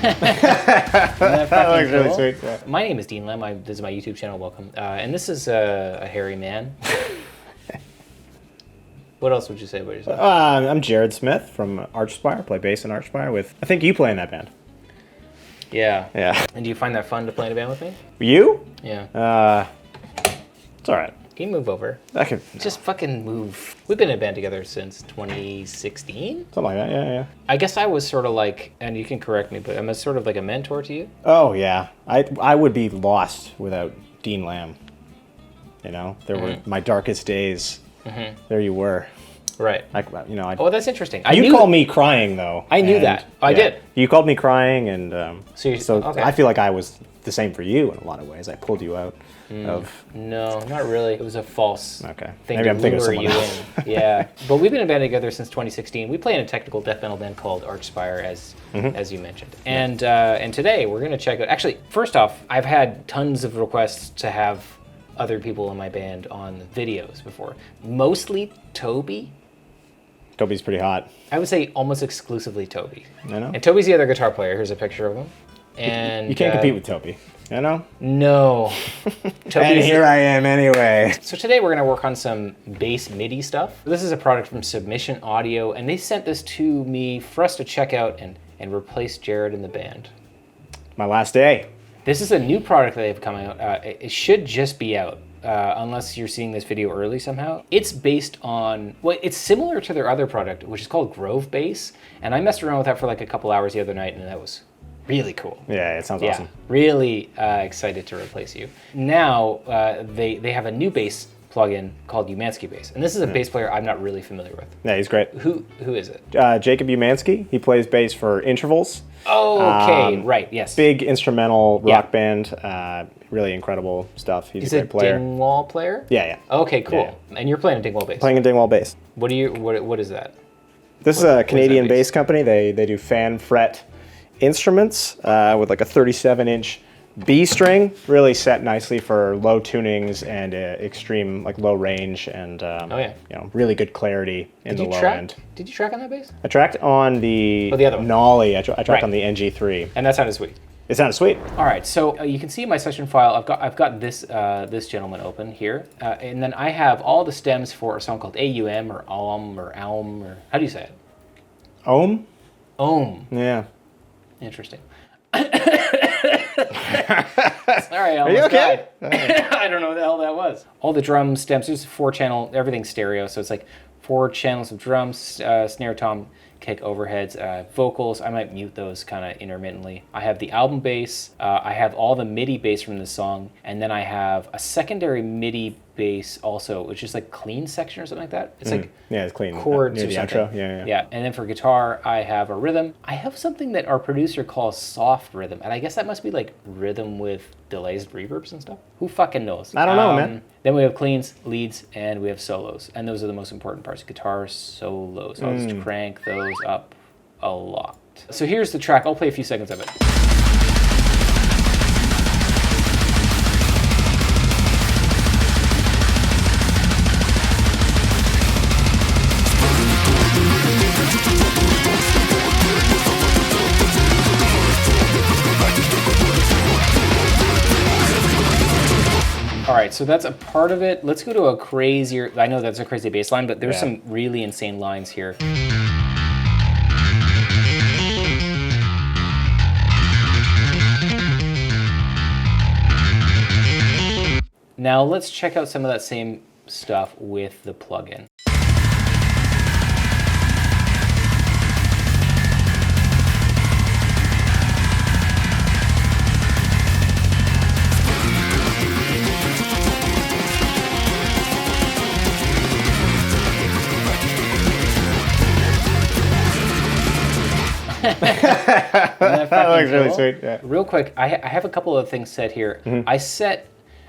That looks really cool? sweet. Yeah. My name is Dean Lem. This is my YouTube channel. Welcome. And this is a hairy man. What else would you say about yourself? I'm Jared Smith from Archspire. Play bass in Archspire with. I think you play in that band. Yeah. Yeah. And do you find that fun to play in a band with me? You? Yeah. It's all right. Can you move over? I can. Just fucking move. We've been in a band together since 2016. Something like that. Yeah. I guess I was sort of like, and you can correct me, but I'm sort of like a mentor to you. Oh yeah. I would be lost without Dean Lamb. You know, there were my darkest days. There you were. Right. Oh, that's interesting. You called me crying though. I knew that. I did. You called me crying, and So okay. I feel like I was the same for you in a lot of ways. I pulled you out of. No, not really. It was a false thing Maybe to I'm thinking of lure someone you else. in. Yeah. But we've been in a band together since 2016. We play in a technical death metal band called Archspire, as you mentioned. And today we're going to check out. Actually, first off, I've had tons of requests to have other people in my band on videos before. Mostly Toby. Toby's pretty hot. I would say almost exclusively Toby. I know. And Toby's the other guitar player. Here's a picture of him. And You can't compete with Toby. You know? No. And here I am anyway. So today we're going to work on some bass MIDI stuff. This is a product from Submission Audio, and they sent this to me for us to check out and replace Jared in the band. My last day. This is a new product that they have coming out. It should just be out, unless you're seeing this video early somehow. It's based on, well, it's similar to their other product, which is called Grove Bass, and I messed around with that for like a couple hours the other night, and that was really cool. Yeah, it sounds awesome. Really excited to replace you. Now, they have a new bass plugin called UMANSKY Bass, and this is a bass player I'm not really familiar with. Yeah, he's great. Who is it? Jacob UMANSKY. He plays bass for Intervals. Oh, okay, right, yes. Big instrumental rock band. Really incredible stuff. He's a great player. Dingwall player? Yeah. Okay, cool. Yeah. And you're playing a Dingwall bass. Playing a Dingwall bass. What is that? This is a Canadian bass? bass company. They do fan fret instruments with like a 37-inch B string, really set nicely for low tunings and extreme like low range and really good clarity in the low end. Did you track on that bass? I tracked on the other one. Nolly. I tracked on the NG3. And that sounded sweet. It sounded sweet. All right, so you can see my session file. I've got this this gentleman open here, and then I have all the stems for a song called AUM or Aum or Aum or how do you say it? Ohm? Ohm. Yeah. Interesting. Sorry, I almost Are you okay? died. I don't know what the hell that was. All the drum stems, there's 4-channel, everything's stereo, so it's like 4 channels of drums, snare, tom, kick, overheads, vocals. I might mute those kind of intermittently. I have the album bass. I have all the MIDI bass from the song, and then I have a secondary MIDI bass also, which is like clean section or something like that. It's like it's clean. chords near or the something. outro. Yeah. And then for guitar, I have a rhythm. I have something that our producer calls soft rhythm, and I guess that must be like rhythm with delays, reverbs and stuff. Who fucking knows? I don't know, man. Then we have cleans, leads, and we have solos, and those are the most important parts. Guitar solos. I'll just crank those up a lot. So here's the track. I'll play a few seconds of it. All right, so that's a part of it. Let's go to a crazier, I know that's a crazy bass line, but there's some really insane lines here. Now let's check out some of that same stuff with the plugin. That looks really sweet. Yeah. Real quick, I have a couple of things set here.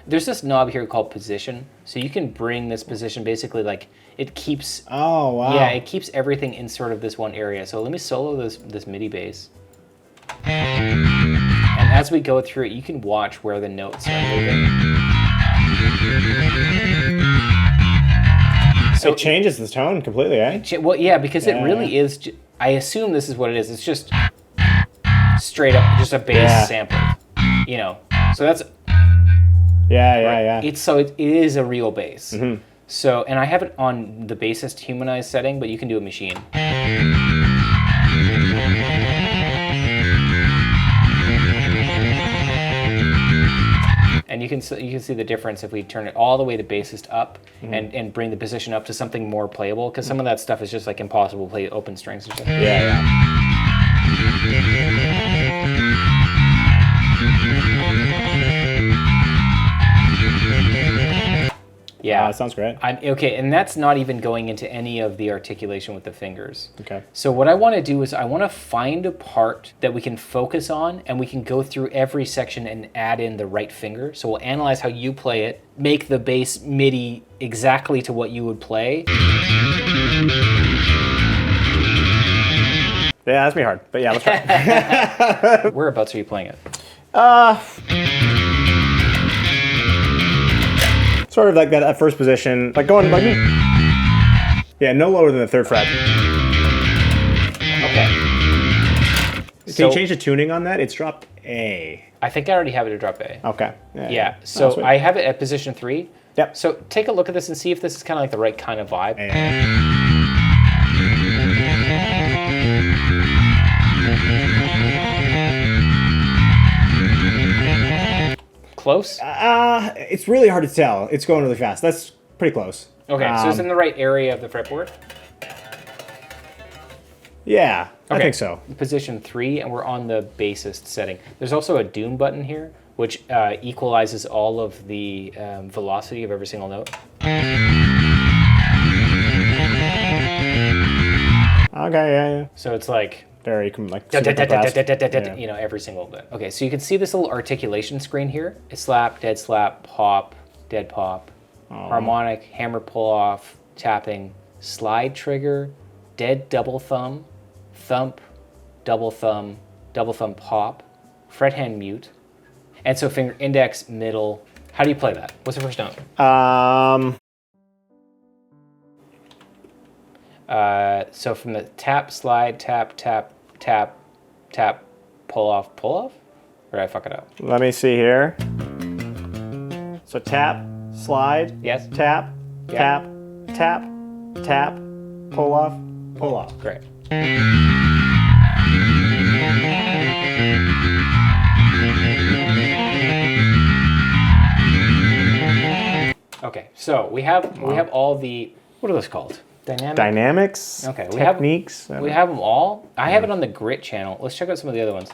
There's this knob here called position, so you can bring this position basically like it keeps. Oh wow. Yeah, it keeps everything in sort of this one area. So let me solo this MIDI bass, and as we go through it, you can watch where the notes are moving. So it changes the tone completely, eh? Well, yeah, because it really is. I assume this is what it is. It's just straight up just a bass sample, you know. So that's Yeah. it is a real bass. So, and I have it on the bassist humanized setting, but you can do a machine. And you can see the difference if we turn it all the way to bassist up and bring the position up to something more playable, because some of that stuff is just like impossible to play open strings or something. Yeah, that sounds great. Okay, and that's not even going into any of the articulation with the fingers. Okay. So what I want to do is I want to find a part that we can focus on, and we can go through every section and add in the right finger. So we'll analyze how you play it, make the bass MIDI exactly to what you would play. Yeah, that's me hard, but yeah, let's try. Whereabouts are you playing it? Sort of like that first position, like going like, yeah, no lower than the 3rd fret. Okay. Can you change the tuning on that? It's dropped A. I think I already have it at drop A. Okay. Yeah. So I have it at position 3. Yep. So take a look at this and see if this is kind of like the right kind of vibe. Close? It's really hard to tell. It's going really fast. That's pretty close. Okay, so it's in the right area of the fretboard? Yeah, okay. I think so. Position 3, and we're on the bassist setting. There's also a doom button here, which equalizes all of the velocity of every single note. Okay, yeah. So it's like... very like you know, every single bit. Okay, so you can see this little articulation screen here. It's slap, dead slap, pop, dead pop, harmonic, hammer pull off, tapping, slide trigger, dead double thumb, thump, double thumb pop, fret hand mute, and so finger index, middle. How do you play that? What's the first note? So from the tap, slide, tap, tap, tap, tap, pull off? Or did I fuck it up? Let me see here. So tap, slide, yes, tap, tap, tap, tap, pull off. Great. Okay, so we have all the, what are those called? Dynamics. Okay, techniques. We have them all. I have it on the grit channel. Let's check out some of the other ones.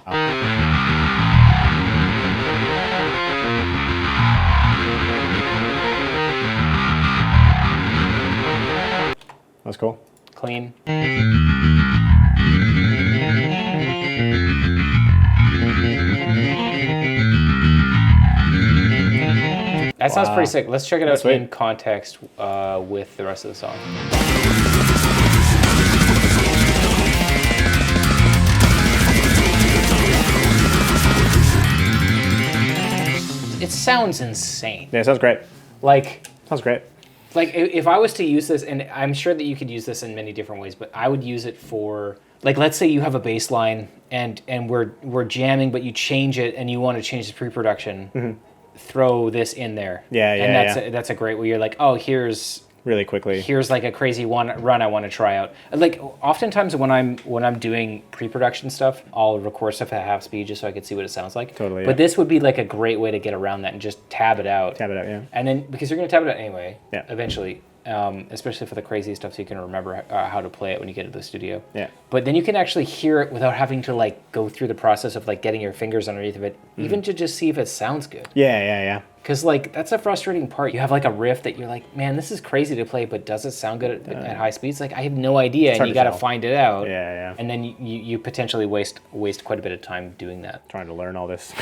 That's cool. Clean. That sounds pretty sick. Let's check it out in context with the rest of the song. It sounds insane. Yeah, it sounds great. Sounds great. Like if I was to use this, and I'm sure that you could use this in many different ways, but I would use it for, like, let's say you have a bass line and we're jamming, but you change it and you want to change the pre-production. Throw this in there. And that's a great way. You're like, oh, here's really quickly. Here's like a crazy run I want to try out. Like oftentimes when I'm doing pre-production stuff, I'll record stuff at half speed just so I can see what it sounds like. Totally. But this would be like a great way to get around that and just tab it out. Yeah. And then because you're gonna tab it out anyway. Yeah. Eventually. Especially for the crazy stuff, so you can remember how to play it when you get to the studio. Yeah. But then you can actually hear it without having to like go through the process of like getting your fingers underneath of it, even to just see if it sounds good. Yeah. Because like that's a frustrating part. You have like a riff that you're like, man, this is crazy to play, but does it sound good at high speeds? Like I have no idea, and you got to find it out. Yeah. And then you potentially waste quite a bit of time doing that. Trying to learn all this.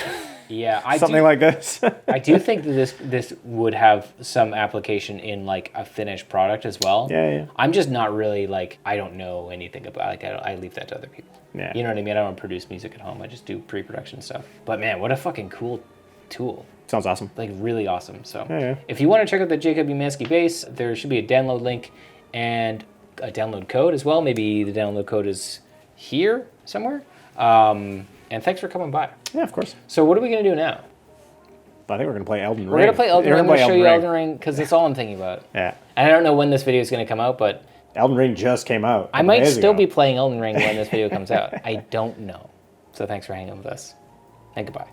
Yeah, like this. I do think that this would have some application in like a finished product as well. Yeah. I'm just not really like, I don't know anything about, like I leave that to other people. Yeah. You know what I mean? I don't produce music at home. I just do pre-production stuff. But man, what a fucking cool tool. Sounds awesome. Like really awesome. So yeah. If you want to check out the Jacob UMANSKY bass, there should be a download link and a download code as well. Maybe the download code is here somewhere. And thanks for coming by. Yeah, of course. So what are we going to do now? I think we're going to play Elden Ring. We're going to play Elden Ring. I'm going to show you Ring. Elden Ring because that's all I'm thinking about. Yeah. And I don't know when this video is going to come out, but Elden Ring just came out. I might still be playing Elden Ring when this video comes out. I don't know. So thanks for hanging with us. And goodbye.